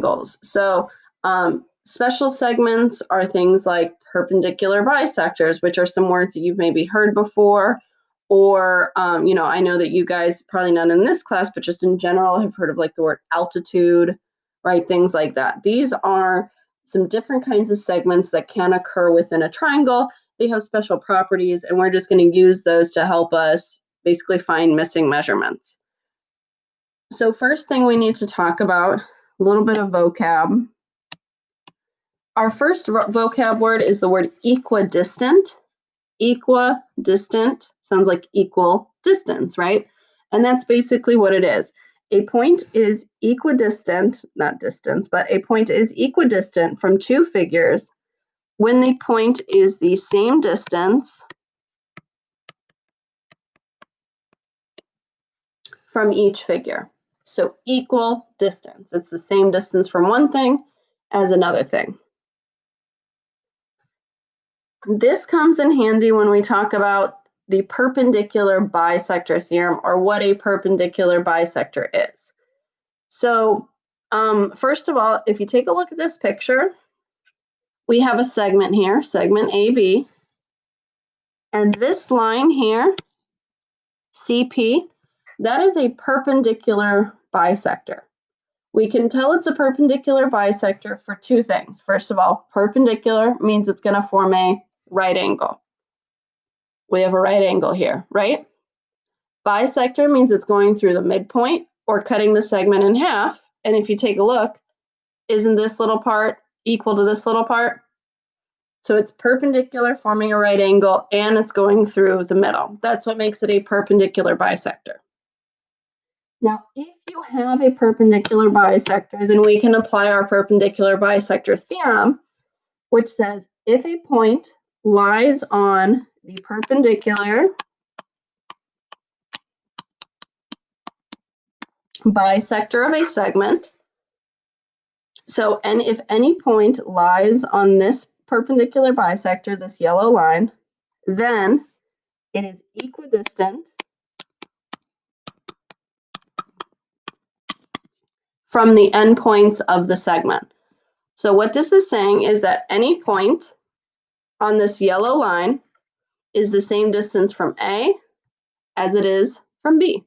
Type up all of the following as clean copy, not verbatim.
triangles. So special segments are things like perpendicular bisectors, which are some words that you've maybe heard before, or I know that you guys, probably not in this class, but just in general, have heard of like the word altitude, right? Things like that. These are some different kinds of segments that can occur within a triangle. They have special properties, and we're just going to use those to help us basically find missing measurements. So first thing we need to talk about, a little bit of vocab. Our first vocab word is the word equidistant. Equidistant sounds like equal distance, right? And that's basically what it is. A point is equidistant, not distance, but a point is equidistant from two figures when the point is the same distance from each figure. So equal distance. It's the same distance from one thing as another thing. This comes in handy when we talk about the perpendicular bisector theorem, or what a perpendicular bisector is. So first of all, if you take a look at this picture, we have a segment here, segment AB, and this line here, CP, that is a perpendicular bisector. We can tell it's a perpendicular bisector for two things. First of all, perpendicular means it's going to form a right angle. We have a right angle here, right? Bisector means it's going through the midpoint or cutting the segment in half. And if you take a look, isn't this little part equal to this little part? So it's perpendicular, forming a right angle, and it's going through the middle. That's what makes it a perpendicular bisector. Now, if you have a perpendicular bisector, then we can apply our perpendicular bisector theorem, which says if a point lies on the perpendicular bisector of a segment, and if any point lies on this perpendicular bisector, this yellow line, then it is equidistant from the endpoints of the segment. So what this is saying is that any point on this yellow line is the same distance from A as it is from B,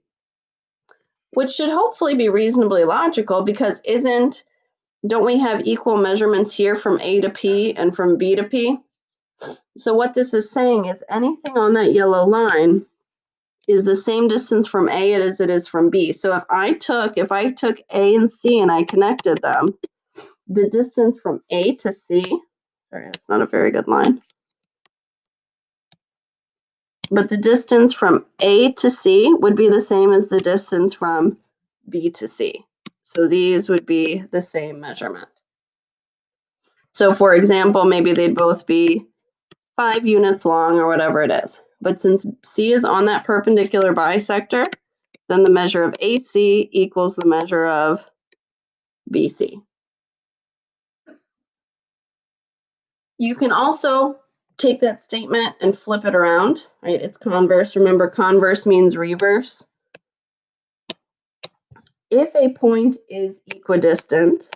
which should hopefully be reasonably logical, because don't we have equal measurements here from A to P and from B to P? So what this is saying is anything on that yellow line is the same distance from A as it is from B. So if I took A and C and I connected them, the distance from A to C, sorry, that's not a very good line, but the distance from A to C would be the same as the distance from B to C. So these would be the same measurement. So for example, maybe they'd both be 5 units long or whatever it is. But since C is on that perpendicular bisector, then the measure of AC equals the measure of BC. You can also take that statement and flip it around, right? It's converse. Remember, converse means reverse. If a point is equidistant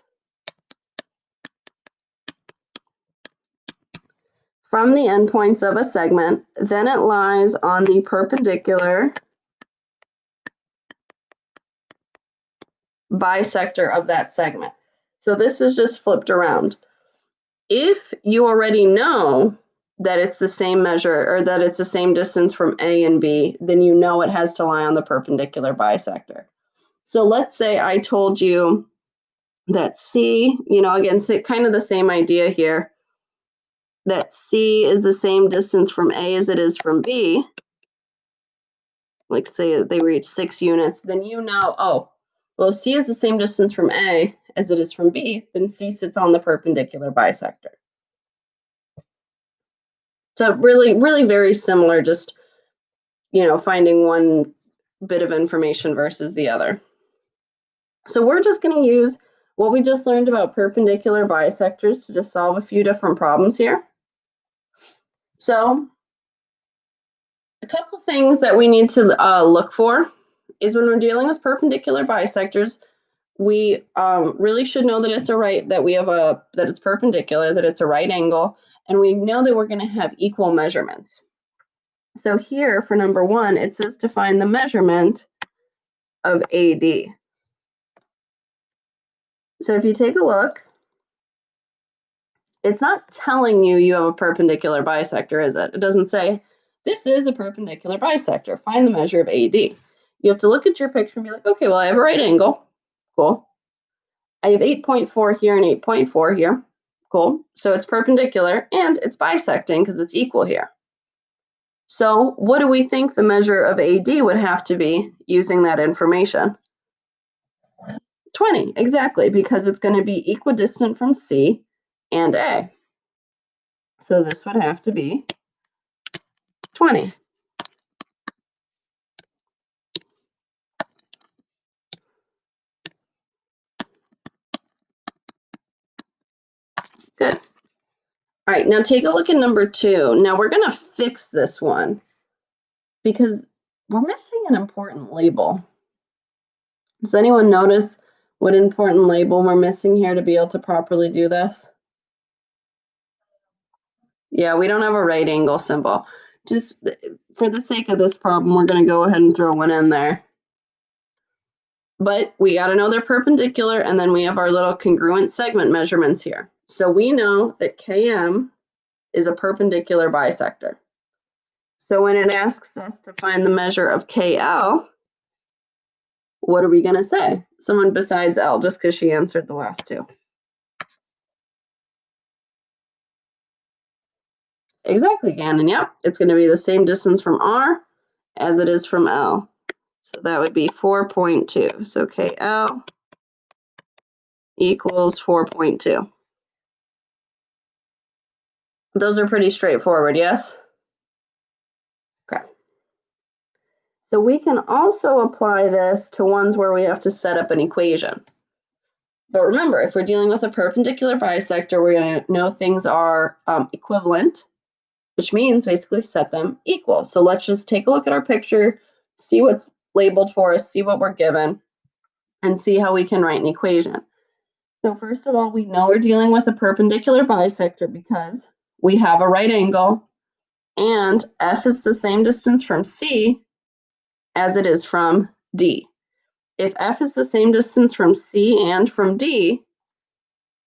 from the endpoints of a segment, then it lies on the perpendicular bisector of that segment. So this is just flipped around. If you already know that it's the same measure, or that it's the same distance from A and B, then you know it has to lie on the perpendicular bisector. So let's say I told you that C, again, kind of the same idea here, that C is the same distance from A as it is from B. Like say they reach 6 units, then oh, well, if C is the same distance from A as it is from B, then C sits on the perpendicular bisector. So really, really very similar, just, finding one bit of information versus the other. So we're just going to use what we just learned about perpendicular bisectors to just solve a few different problems here. So a couple things that we need to look for is when we're dealing with perpendicular bisectors, we really should know that it's that it's perpendicular, that it's a right angle, and we know that we're going to have equal measurements. So here for number 1, it says to find the measurement of AD. So if you take a look, it's not telling you have a perpendicular bisector, is it? It doesn't say, this is a perpendicular bisector. Find the measure of AD. You have to look at your picture and be like, okay, well, I have a right angle. Cool. I have 8.4 here and 8.4 here. Cool. So it's perpendicular and it's bisecting because it's equal here. So what do we think the measure of AD would have to be using that information? 20, exactly, because it's going to be equidistant from C and A. So this would have to be 20. Good. All right, now take a look at number 2. Now we're going to fix this one because we're missing an important label. Does anyone notice what important label we're missing here to be able to properly do this? Yeah, we don't have a right angle symbol. Just for the sake of this problem, we're going to go ahead and throw one in there. But we got to know they're perpendicular, and then we have our little congruent segment measurements here. So we know that KM is a perpendicular bisector. So when it asks us to find the measure of KL, what are we going to say? Someone besides L, just because she answered the last two. Exactly, Gannon. Yep, it's going to be the same distance from R as it is from L. So that would be 4.2. So KL equals 4.2. Those are pretty straightforward, yes? Okay. So we can also apply this to ones where we have to set up an equation. But remember, if we're dealing with a perpendicular bisector, we're going to know things are equivalent, which means basically set them equal. So let's just take a look at our picture, see what's labeled for us, see what we're given, and see how we can write an equation. So first of all, we know we're dealing with a perpendicular bisector because we have a right angle and F is the same distance from C as it is from D. If F is the same distance from C and from D,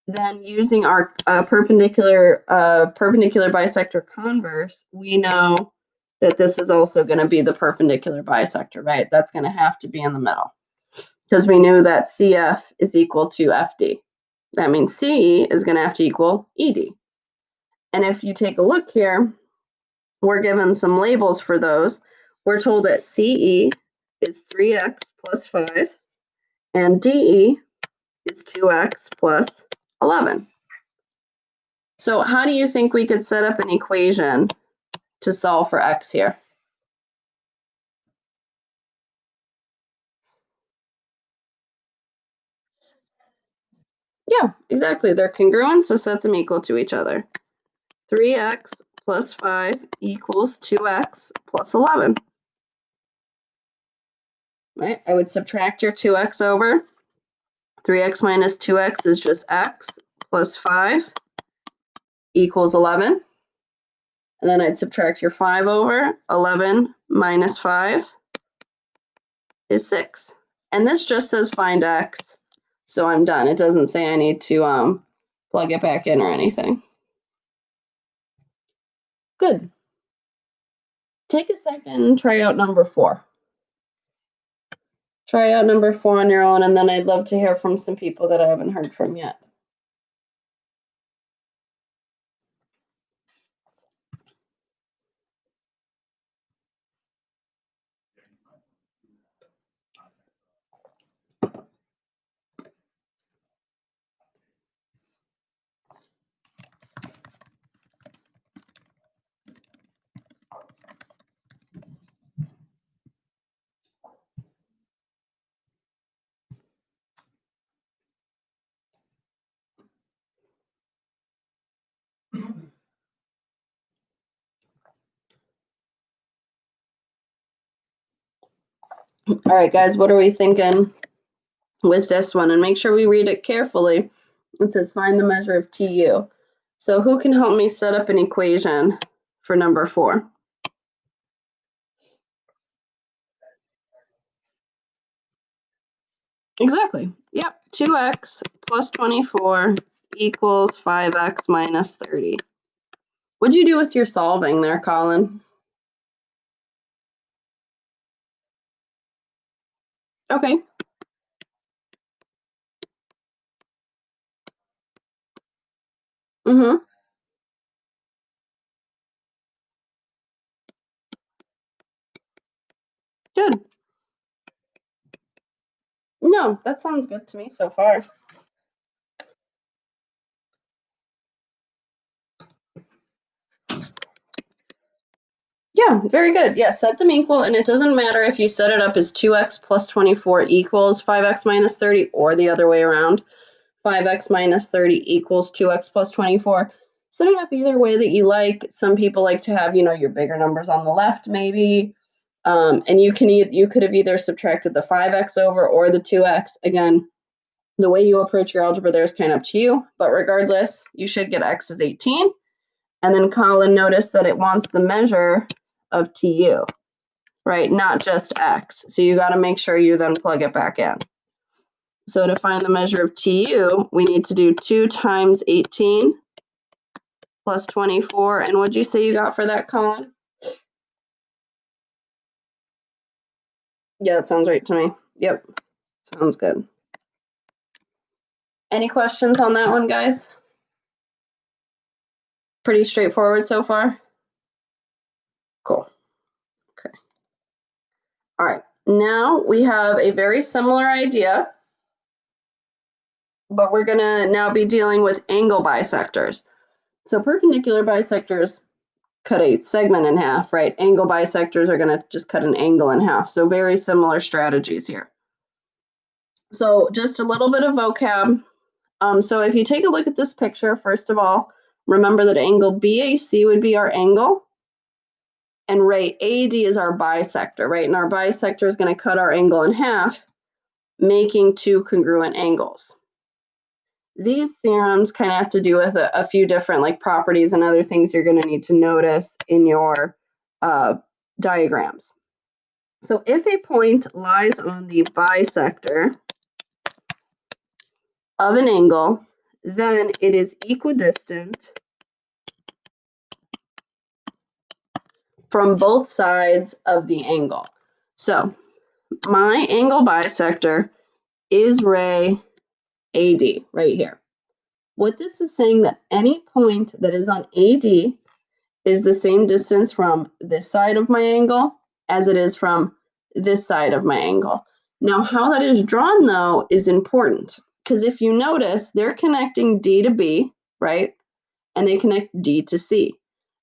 then using our perpendicular bisector converse, we know that this is also going to be the perpendicular bisector, right? That's going to have to be in the middle because we knew that CF is equal to FD. That means CE is going to have to equal ED. And if you take a look here, we're given some labels for those. We're told that CE is 3x plus 5 and DE is 2x plus 11. So how do you think we could set up an equation to solve for x here? Yeah, exactly. They're congruent, so set them equal to each other. 3x plus 5 equals 2x plus 11. Right? I would subtract your 2x over. 3x minus 2x is just x plus 5 equals 11. And then I'd subtract your 5 over. 11 minus 5 is 6. And this just says find x, so I'm done. It doesn't say I need to plug it back in or anything. Good. Take a second and try out number 4. Try out number 4 on your own, and then I'd love to hear from some people that I haven't heard from yet. All right, guys, what are we thinking with this one, and make sure we read it carefully. It says find the measure of TU. So who can help me set up an equation for number 4? Exactly. Yep. 2x plus 24 equals 5x minus 30. What'd you do with your solving there, Colin? Okay. Mm-hmm. Good. No, that sounds good to me so far. Yeah, very good. Yeah, set them equal, and it doesn't matter if you set it up as 2x plus 24 equals 5x minus 30 or the other way around. 5x minus 30 equals 2x plus 24. Set it up either way that you like. Some people like to have, your bigger numbers on the left maybe. And you could have either subtracted the 5x over or the 2x. Again, the way you approach your algebra there is kind of up to you. But regardless, you should get x is 18. And then Colin noticed that it wants the measure of TU, right? Not just x. So you got to make sure you then plug it back in. So to find the measure of TU, we need to do 2 times 18 plus 24. And what'd you say you got for that, Colin? Yeah, that sounds right to me. Yep, sounds good. Any questions on that one, guys? Pretty straightforward so far? Cool. Okay. All right, now we have a very similar idea, but we're gonna now be dealing with angle bisectors. So perpendicular bisectors cut a segment in half, right? Angle bisectors are gonna just cut an angle in half. So very similar strategies here. So just a little bit of vocab. So if you take a look at this picture, first of all, remember that angle BAC would be our angle, and ray AD is our bisector, right? And our bisector is going to cut our angle in half, making 2 congruent angles. These theorems kind of have to do with a few different properties and other things you're going to need to notice in your diagrams. So if a point lies on the bisector of an angle, then it is equidistant from both sides of the angle. So my angle bisector is ray AD right here. What this is saying that any point that is on AD is the same distance from this side of my angle as it is from this side of my angle. Now, how that is drawn, though, is important, because if you notice, they're connecting D to B, right? And they connect D to C.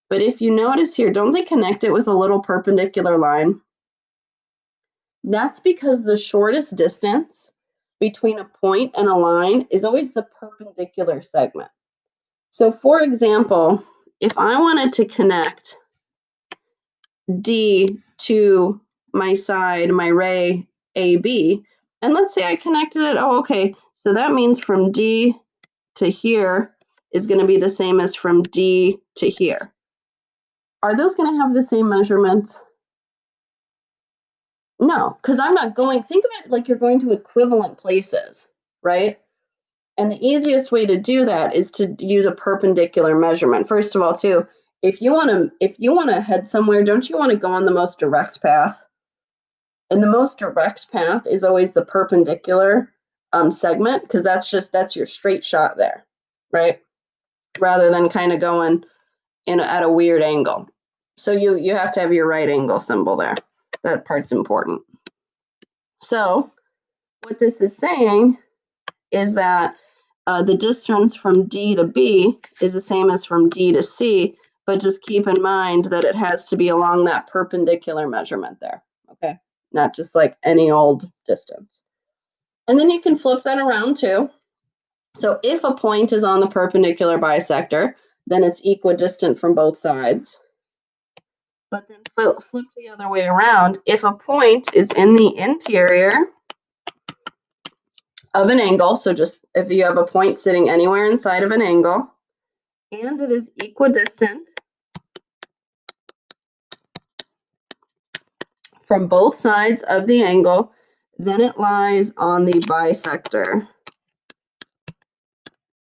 But if you notice here, don't they connect it with a little perpendicular line? That's because the shortest distance between a point and a line is always the perpendicular segment. So for example, if I wanted to connect D to my side, my ray AB, and let's say I connected it, okay, so that means from D to here is going to be the same as from D to here. Are those going to have the same measurements? No, because I'm not going, think of it like you're going to equivalent places, right? And the easiest way to do that is to use a perpendicular measurement. First of all, too, if you want to head somewhere, don't you want to go on the most direct path? And the most direct path is always the perpendicular segment, because that's your straight shot there, right? Rather than kind of going at a weird angle. So you have to have your right angle symbol there. That part's important. So what this is saying is that the distance from D to B is the same as from D to C, but just keep in mind that it has to be along that perpendicular measurement there, okay? Not just like any old distance. And then you can flip that around too. So if a point is on the perpendicular bisector, then it's equidistant from both sides. But then flip the other way around. If a point is in the interior of an angle, so just if you have a point sitting anywhere inside of an angle, and it is equidistant from both sides of the angle, then it lies on the bisector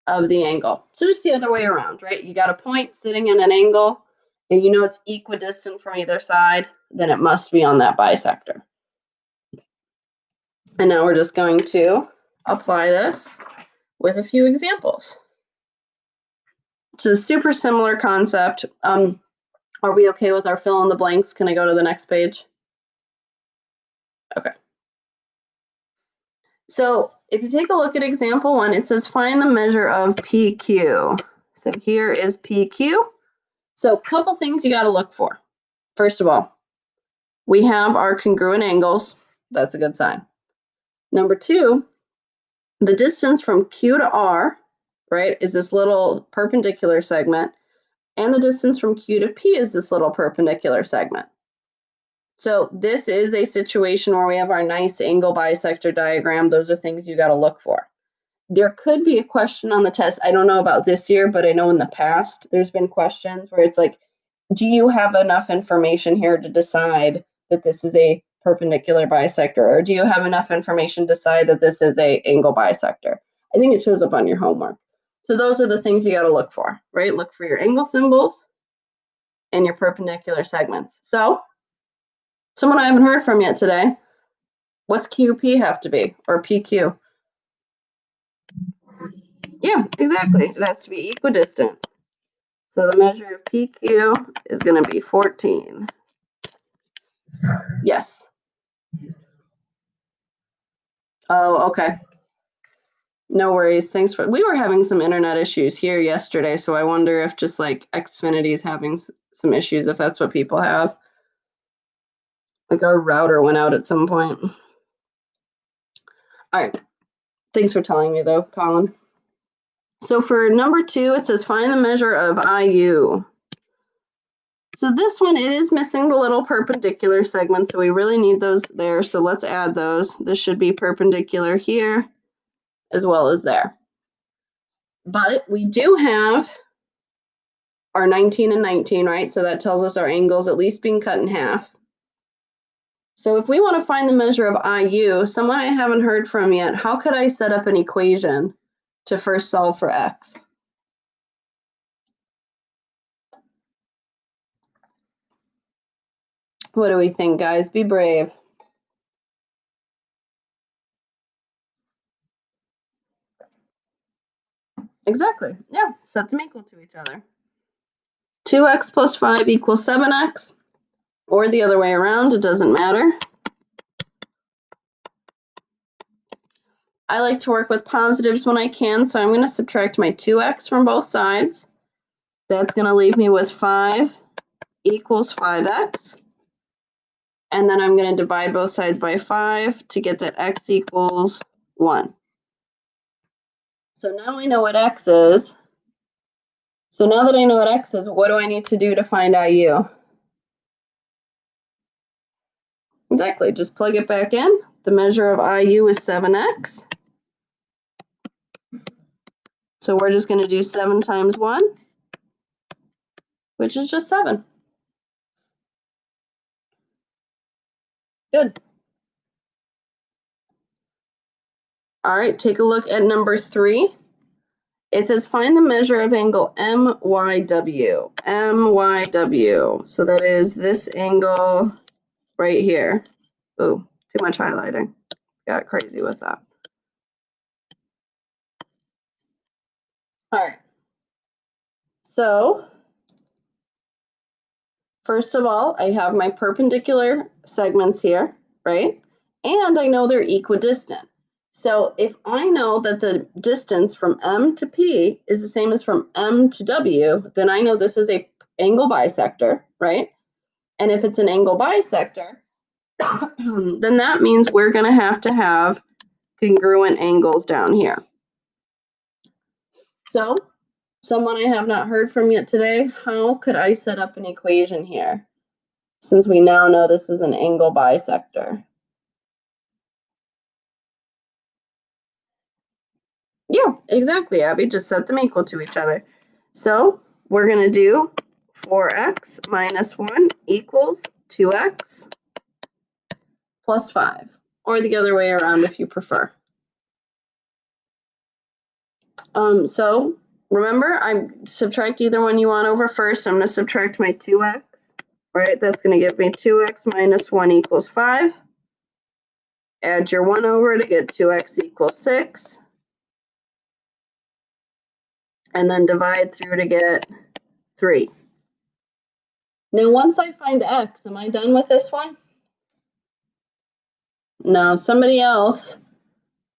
of the angle. So just the other way around, right? You got a point sitting in an angle, and you know it's equidistant from either side, then it must be on that bisector. And now we're just going to apply this with a few examples. It's a super similar concept. Are we okay with our fill in the blanks? Can I go to the next page? Okay. So if you take a look at example 1, it says find the measure of PQ. So here is PQ. So a couple things you got to look for. First of all, we have our congruent angles. That's a good sign. Number 2, the distance from Q to R, right, is this little perpendicular segment, and the distance from Q to P is this little perpendicular segment. So this is a situation where we have our nice angle bisector diagram. Those are things you got to look for. There could be a question on the test. I don't know about this year, but I know in the past there's been questions where it's like, do you have enough information here to decide that this is a perpendicular bisector, or do you have enough information to decide that this is a angle bisector? I think it shows up on your homework. So those are the things you got to look for, right? Look for your angle symbols and your perpendicular segments. So someone I haven't heard from yet today, what's QP have to be, or PQ? Yeah, exactly. It has to be equidistant. So the measure of PQ is going to be 14. Yes. Oh, okay. No worries. Thanks for. We were having some internet issues here yesterday, so I wonder if just like Xfinity is having some issues, if that's what people have. Like our router went out at some point. All right. Thanks for telling me though, Colin. So for number 2, it says find the measure of IU. So this one, it is missing the little perpendicular segment, so we really need those there. So let's add those. This should be perpendicular here as well as there. But we do have our 19 and 19, right? So that tells us our angle's at least being cut in half. So if we want to find the measure of IU, someone I haven't heard from yet, how could I set up an equation to first solve for x? What do we think, guys? Be brave. Exactly. Yeah, set them equal to each other. 2x plus 5 equals 7x, or the other way around, it doesn't matter. I like to work with positives when I can, so I'm going to subtract my 2x from both sides. That's going to leave me with 5 equals 5x. And then I'm going to divide both sides by 5 to get that x equals 1. So now I know what x is. So now that I know what x is, what do I need to do to find IU? Exactly, just plug it back in. The measure of IU is 7x. So we're just going to do 7 times 1, which is just 7. Good. All right, take a look at number 3. It says find the measure of angle MYW. MYW. So that is this angle right here. Oh, too much highlighting. Got crazy with that. All right. So first of all, I have my perpendicular segments here, right? And I know they're equidistant. So if I know that the distance from M to P is the same as from M to W, then I know this is a angle bisector, right? And if it's an angle bisector, then that means we're going to have congruent angles down here. So someone I have not heard from yet today, how could I set up an equation here, since we now know this is an angle bisector? Yeah, exactly, Abby. Just set them equal to each other. So we're going to do 4x minus 1 equals 2x plus 5, or the other way around if you prefer. So remember, I subtract either one you want over first. I'm going to subtract my 2x, right? That's going to give me 2x minus 1 equals 5. Add your 1 over to get 2x equals 6. And then divide through to get 3. Now, once I find x, am I done with this one? No, somebody else.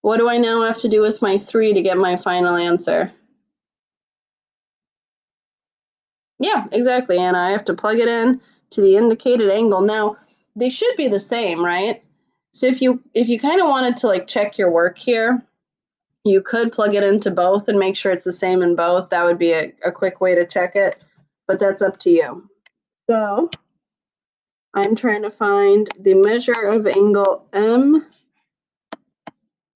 What do I now have to do with my 3 to get my final answer? Yeah, exactly, and I have to plug it in to the indicated angle. Now, they should be the same, right? So if you kind of wanted to like check your work here, you could plug it into both and make sure it's the same in both. That would be a quick way to check it, but that's up to you. So I'm trying to find the measure of angle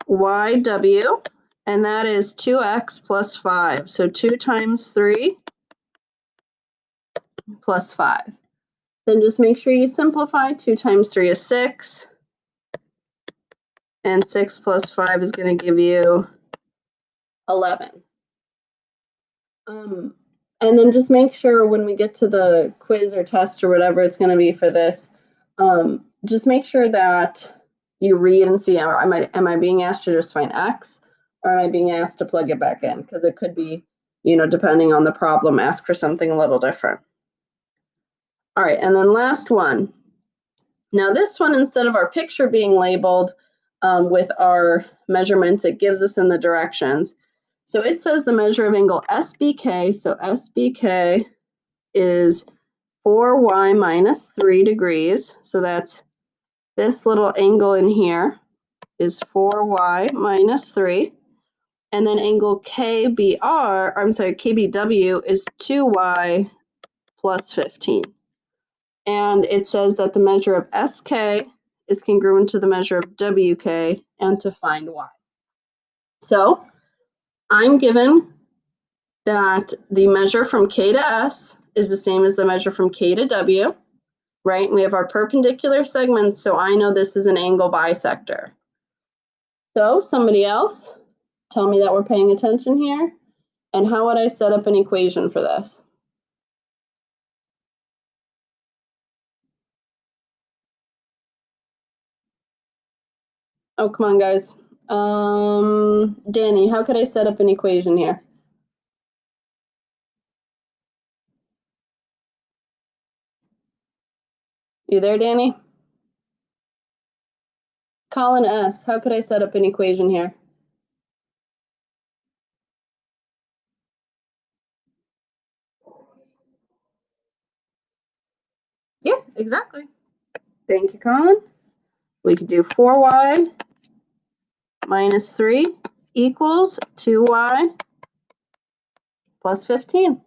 MYW, and that is 2x plus 5. So 2 times 3 plus 5. Then just make sure you simplify. 2 times 3 is 6. And 6 plus 5 is going to give you 11. And then just make sure when we get to the quiz or test or whatever it's going to be for this, just make sure that you read and see, am I being asked to just find x, or am I being asked to plug it back in? Because it could be, depending on the problem, ask for something a little different. All right, and then last one. Now this one, instead of our picture being labeled with our measurements, it gives us in the directions. So it says the measure of angle SBK. So SBK is 4y minus 3 degrees. So that's this little angle in here is 4y minus 3. And then angle KBW is 2y plus 15. And it says that the measure of SK is congruent to the measure of WK and to find y. So I'm given that the measure from K to S is the same as the measure from K to W, right? We have our perpendicular segments, so I know this is an angle bisector. So somebody else, tell me that we're paying attention here. And how would I set up an equation for this? Oh, come on, guys. Danny, how could I set up an equation here? You there, Danny? Colin S., how could I set up an equation here? Yeah, exactly. Thank you, Colin. We could do 4y minus 3 equals 2y plus 15.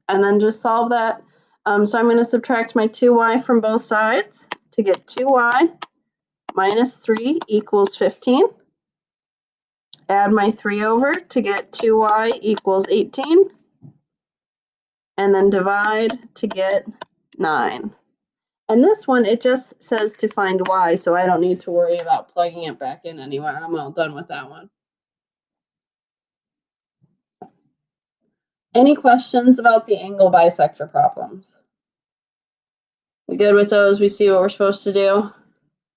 And then just solve that. So I'm going to subtract my 2y from both sides to get 2y minus 3 equals 15. Add my 3 over to get 2y equals 18. And then divide to get 9. And this one, it just says to find y, so I don't need to worry about plugging it back in anywhere. I'm all done with that one. Any questions about the angle bisector problems? We good with those? We see what we're supposed to do?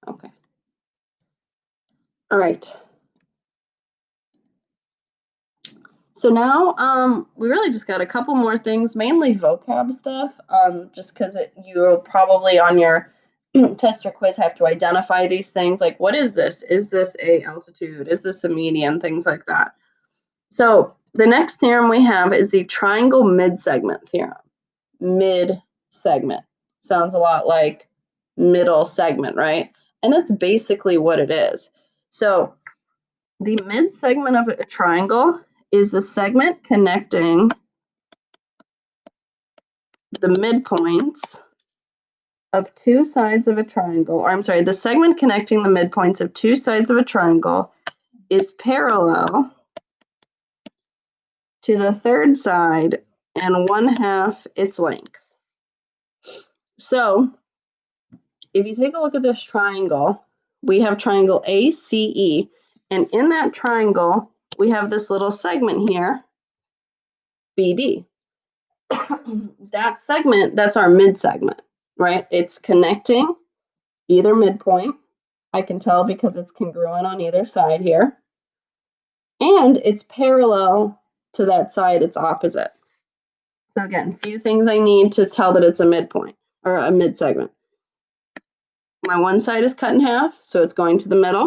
Okay. All right. So now we really just got a couple more things, mainly vocab stuff, just because you'll probably on your test or quiz have to identify these things, like what is this? Is this a altitude? Is this a median? Things like that. So the next theorem we have is the triangle mid-segment theorem. Mid-segment. Sounds a lot like middle segment, right? And that's basically what it is. So the mid-segment of a triangle is the segment connecting the midpoints of two sides of a triangle, or I'm sorry, the segment connecting the midpoints of two sides of a triangle is parallel to the third side and 1/2 its length. So if you take a look at this triangle, we have triangle ACE, and in that triangle, we have this little segment here, BD. That segment, that's our mid segment, right? It's connecting either midpoint. I can tell because it's congruent on either side here. And it's parallel to that side, it's opposite. So again, few things I need to tell that it's a midpoint or a mid segment. My one side is cut in half, so it's going to the middle.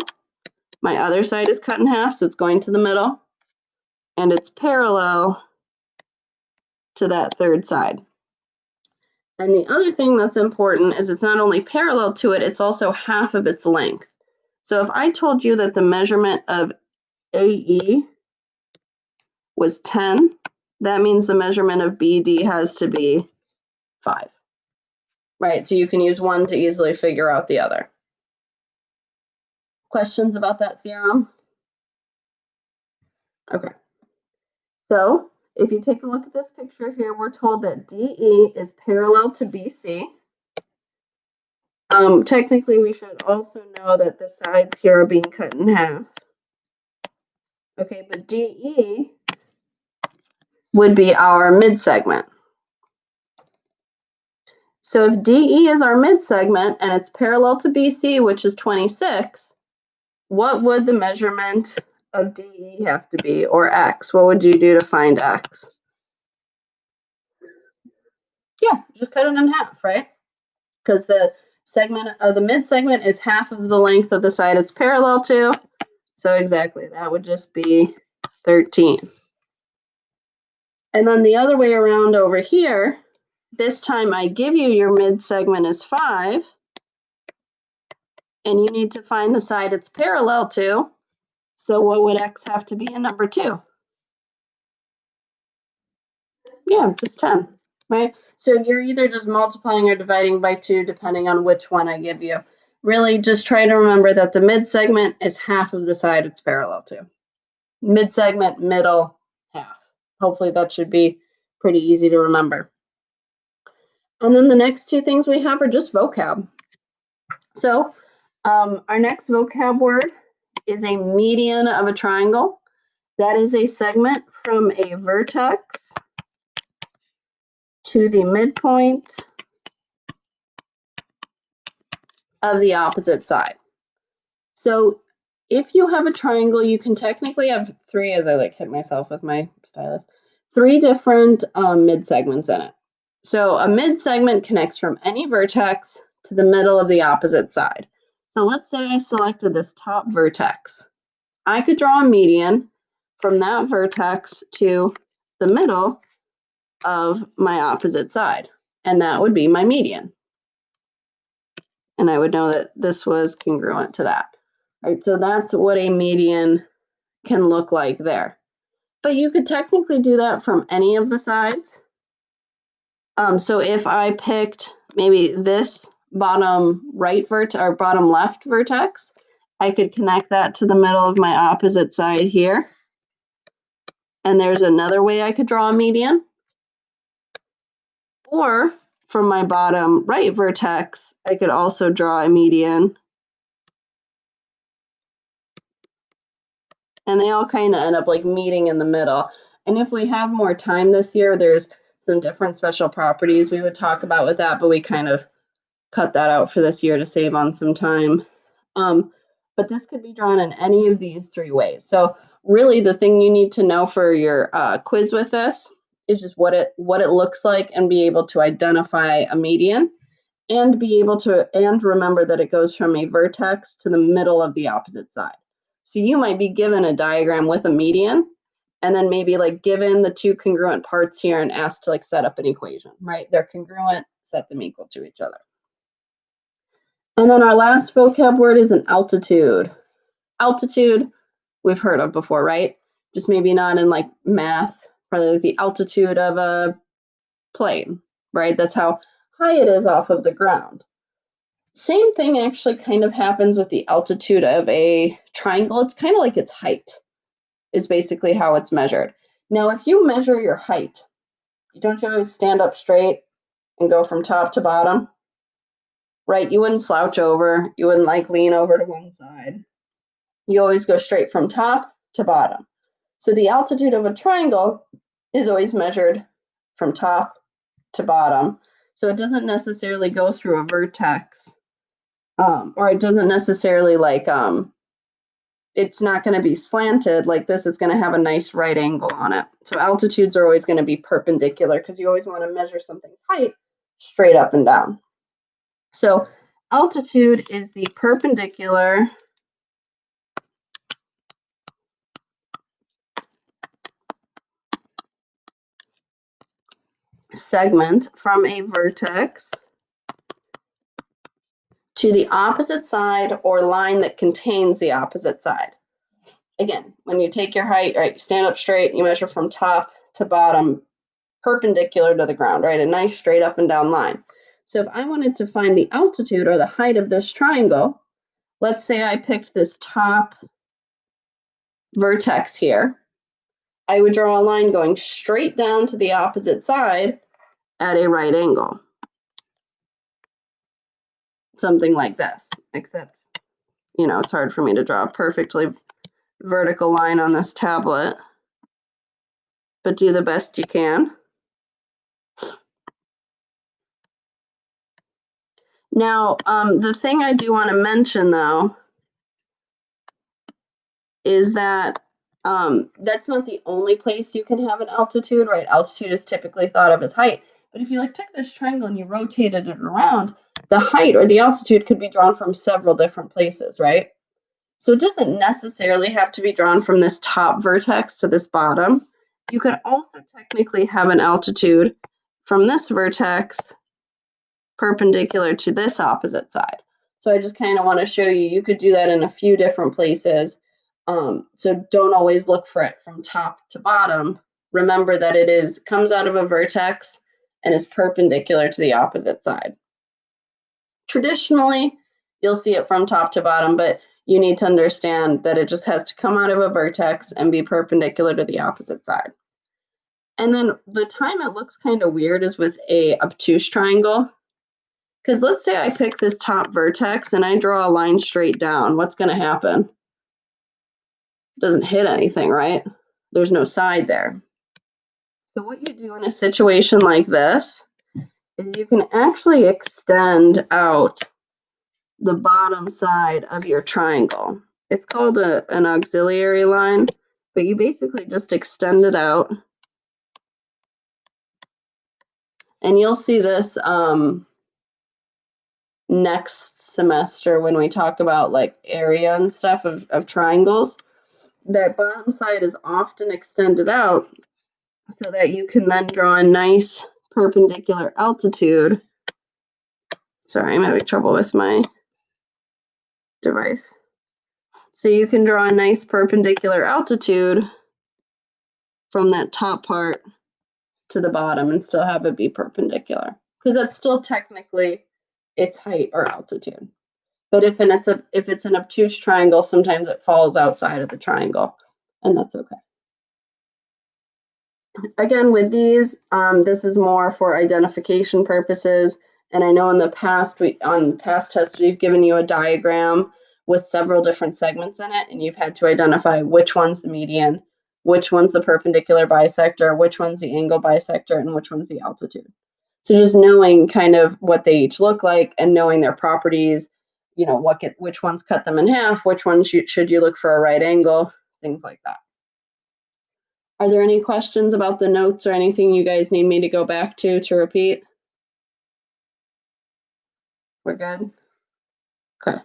My other side is cut in half, so it's going to the middle. And it's parallel to that third side. And the other thing that's important is it's not only parallel to it, it's also half of its length. So if I told you that the measurement of AE was 10, that means the measurement of BD has to be 5. Right, so you can use one to easily figure out the other. Questions about that theorem? Okay. So if you take a look at this picture here, we're told that DE is parallel to BC. Technically, we should also know that the sides here are being cut in half. Okay, but DE would be our mid-segment. So if DE is our mid-segment and it's parallel to BC, which is 26, what would the measurement of DE have to be, or X? What would you do to find X? Yeah, just cut it in half, right? Because the segment of the mid-segment is half of the length of the side it's parallel to. So exactly, that would just be 13. And then the other way around over here, this time I give you your mid-segment is 5, and you need to find the side it's parallel to. So what would X have to be in number 2? Yeah, just 10, right? So you're either just multiplying or dividing by 2, depending on which one I give you. Really, just try to remember that the mid-segment is half of the side it's parallel to. Mid-segment, middle, half. Hopefully that should be pretty easy to remember. And then the next two things we have are just vocab. So our next vocab word is a median of a triangle. That is a segment from a vertex to the midpoint of the opposite side. So if you have a triangle, you can technically have 3, as I like hit myself with my stylus, 3 different mid-segments in it. So a mid-segment connects from any vertex to the middle of the opposite side. So let's say I selected this top vertex. I could draw a median from that vertex to the middle of my opposite side, and that would be my median. And I would know that this was congruent to that. Right, so that's what a median can look like there. But you could technically do that from any of the sides. So if I picked maybe this bottom right vertex or bottom left vertex, I could connect that to the middle of my opposite side here. And there's another way I could draw a median. Or from my bottom right vertex, I could also draw a median. And they all kind of end up like meeting in the middle. And if we have more time this year, there's some different special properties we would talk about with that, but we kind of cut that out for this year to save on some time. But this could be drawn in any of these 3 ways. So really the thing you need to know for your quiz with this is just what it looks like and be able to identify a median and be able to remember that it goes from a vertex to the middle of the opposite side. So you might be given a diagram with a median and then maybe like given the 2 congruent parts here and asked to like set up an equation, right? They're congruent, set them equal to each other. And then our last vocab word is an altitude. Altitude, we've heard of before, right? Just maybe not in like math, probably like the altitude of a plane, right? That's how high it is off of the ground. Same thing actually kind of happens with the altitude of a triangle. It's kind of like its height is basically how it's measured. Now, if you measure your height, don't you always stand up straight and go from top to bottom? Right? You wouldn't slouch over. You wouldn't like lean over to one side. You always go straight from top to bottom. So the altitude of a triangle is always measured from top to bottom. So it doesn't necessarily go through a vertex, or it doesn't necessarily like, it's not going to be slanted like this. It's going to have a nice right angle on it. So altitudes are always going to be perpendicular because you always want to measure something's height straight up and down. So altitude is the perpendicular segment from a vertex to the opposite side or line that contains the opposite side. Again, when you take your height, right, you stand up straight, you measure from top to bottom, perpendicular to the ground, right? A nice straight up and down line. So if I wanted to find the altitude or the height of this triangle, let's say I picked this top vertex here, I would draw a line going straight down to the opposite side at a right angle. Something like this, except, you know, it's hard for me to draw a perfectly vertical line on this tablet, but do the best you can. Now, the thing I do want to mention, though, is that that's not the only place you can have an altitude, right? Altitude is typically thought of as height. But if you like took this triangle and you rotated it around, the height or the altitude could be drawn from several different places, right? So it doesn't necessarily have to be drawn from this top vertex to this bottom. You could also technically have an altitude from this vertex perpendicular to this opposite side. So I just kind of want to show you could do that in a few different places. So don't always look for it from top to bottom. Remember that it comes out of a vertex and is perpendicular to the opposite side. Traditionally, you'll see it from top to bottom, but you need to understand that it just has to come out of a vertex and be perpendicular to the opposite side. And then the time it looks kind of weird is with a obtuse triangle. Because let's say I pick this top vertex and I draw a line straight down. What's going to happen? It doesn't hit anything, right? There's no side there. So what you do in a situation like this is you can actually extend out the bottom side of your triangle. It's called an auxiliary line, but you basically just extend it out. And you'll see this next semester when we talk about like area and stuff of triangles. That bottom side is often extended out so that you can then draw a nice perpendicular altitude. Sorry, I'm having trouble with my device. So you can draw a nice perpendicular altitude from that top part to the bottom and still have it be perpendicular, because that's still technically its height or altitude. But if it's an obtuse triangle, sometimes it falls outside of the triangle, and that's okay. Again, with these, this is more for identification purposes. And I know in the past, on past tests, we've given you a diagram with several different segments in it, and you've had to identify which one's the median, which one's the perpendicular bisector, which one's the angle bisector, and which one's the altitude. So just knowing kind of what they each look like and knowing their properties, you know, which ones cut them in half, which ones should you look for a right angle, things like that. Are there any questions about the notes or anything you guys need me to go back to repeat? We're good? Okay.